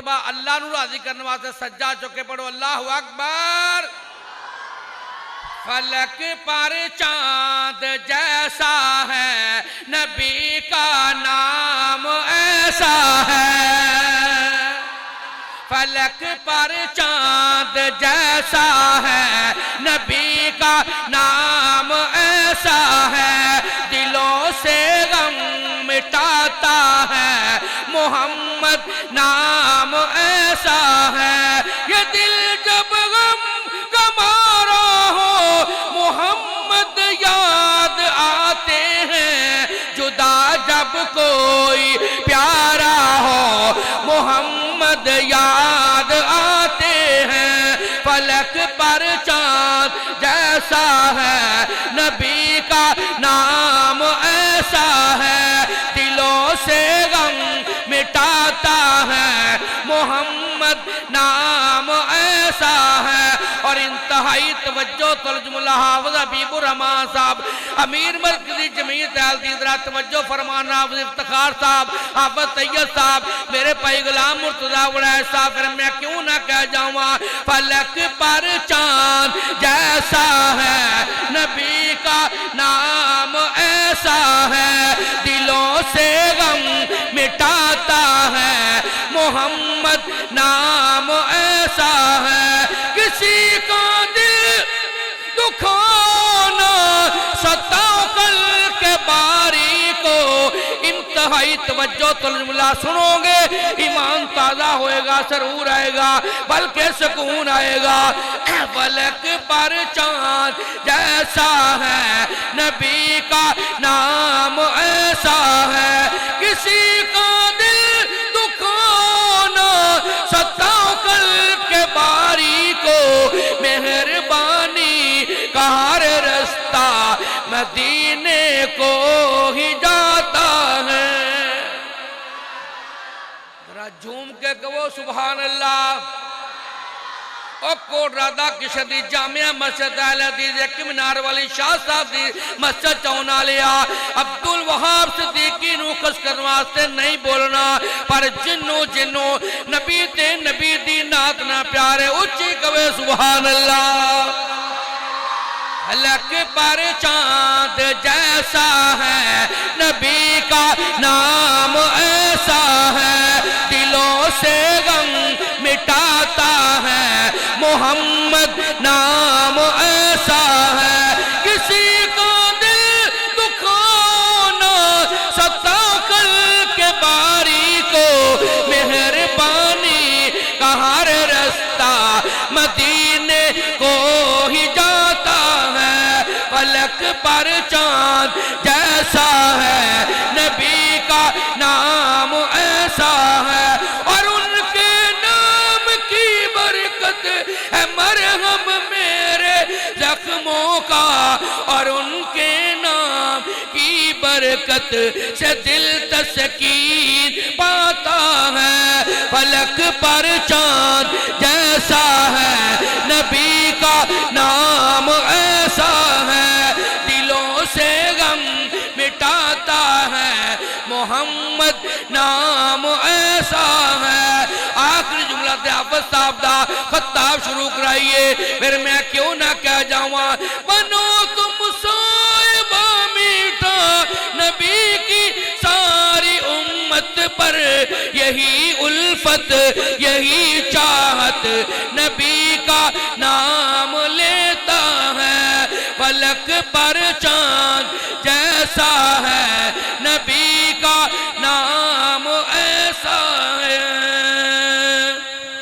مرتبہ اللہ نو راضی کرنے واسطے سجا چکے پڑھو اللہ اکبر فلک پر چاند جیسا ہے نبی کا نام ایسا ہے فلک پر چاند جیسا ہے نبی کا نام ایسا ہے دلوں سے غم مٹاتا ہے محمد نام ایسا ہے یہ دل جب غم کا مارا ہو محمد یاد آتے ہیں جدا جب کوئی پیارا ہو محمد یاد آتے ہیں فلک پر چاند جیسا ہے نبی کا نام ایسا ہے دلوں سے غم مٹاتا ہے محمد نام ایسا ہے اور انتہائی توجہ ترجمہ حافظ حبیب الرحمان صاحب امیر مرکزی جمعیت اہل دین ذرا توجہ فرمان حافظ افتخار صاحب حافظ طیب صاحب میرے بھائی غلام مرتضیٰ وڑائے صاحب پھر میں کیوں نہ کہہ جاؤں فلک پر چاند جیسا ہے نبی کا نام ایسا ہے دلوں سے غم مٹاتا ہے محمد نام ایسا ہے کسی کا دل دکھانا ستاؤ کل کے باری کو انتہائی توجہ تلملہ سنو گے ایمان تازہ ہوئے گا سرور آئے گا بلکہ سکون آئے گا فلک پر چاند جیسا ہے نبی کا نام ایسا ہے کسی کا دل دکھانا ستاؤ کل کے باری کو مہربانی کا ہر رستہ مدینے کو ہی جاتا ہے ذرا جھوم کے کہو سبحان اللہ اور کوٹ رادا کی شدید جامعہ مسجد اہل حدیث ایک مینار والی شاہ صاحب دی مسجد چونا لیا عبدالوہاب صدیقی نو خس کرنے واسطے نہیں بولنا پر جنو نبی تے نبی دی نات نہ پیارے اچھی کہوے سبحان اللہ فلک پر چاند جیسا ہے نبی کا نام ایسا ہے دلوں سے غم مٹاتا ہے محمد نام ایسا ہے کسی کا دل دکھانا ستاؤ کل کے باری کو مہربانی کا ہر رستہ مدینے کو ہی جاتا ہے فلک پر چاند جیسا ہے نبی کا نام ایسا ہے اور ان کے نام کی برکت ہے مرہم میرے زخموں کا اور ان کے نام کی برکت سے دل تسکین پاتا ہے فلک پر چاند جیسا ہے نبی کا نام ایسا ہے دلوں سے غم مٹاتا ہے محمد نام ایسا ہے آخری جملہ سے حافظ صاحب دا خطاب شروع کرائیے پھر میں کیوں نہ کہہ جاؤں بنو تم صاحبہ میٹھا نبی کی ساری امت پر یہی الفت یہی چاہت نبی کا نام لیتا ہے فلک پر چاند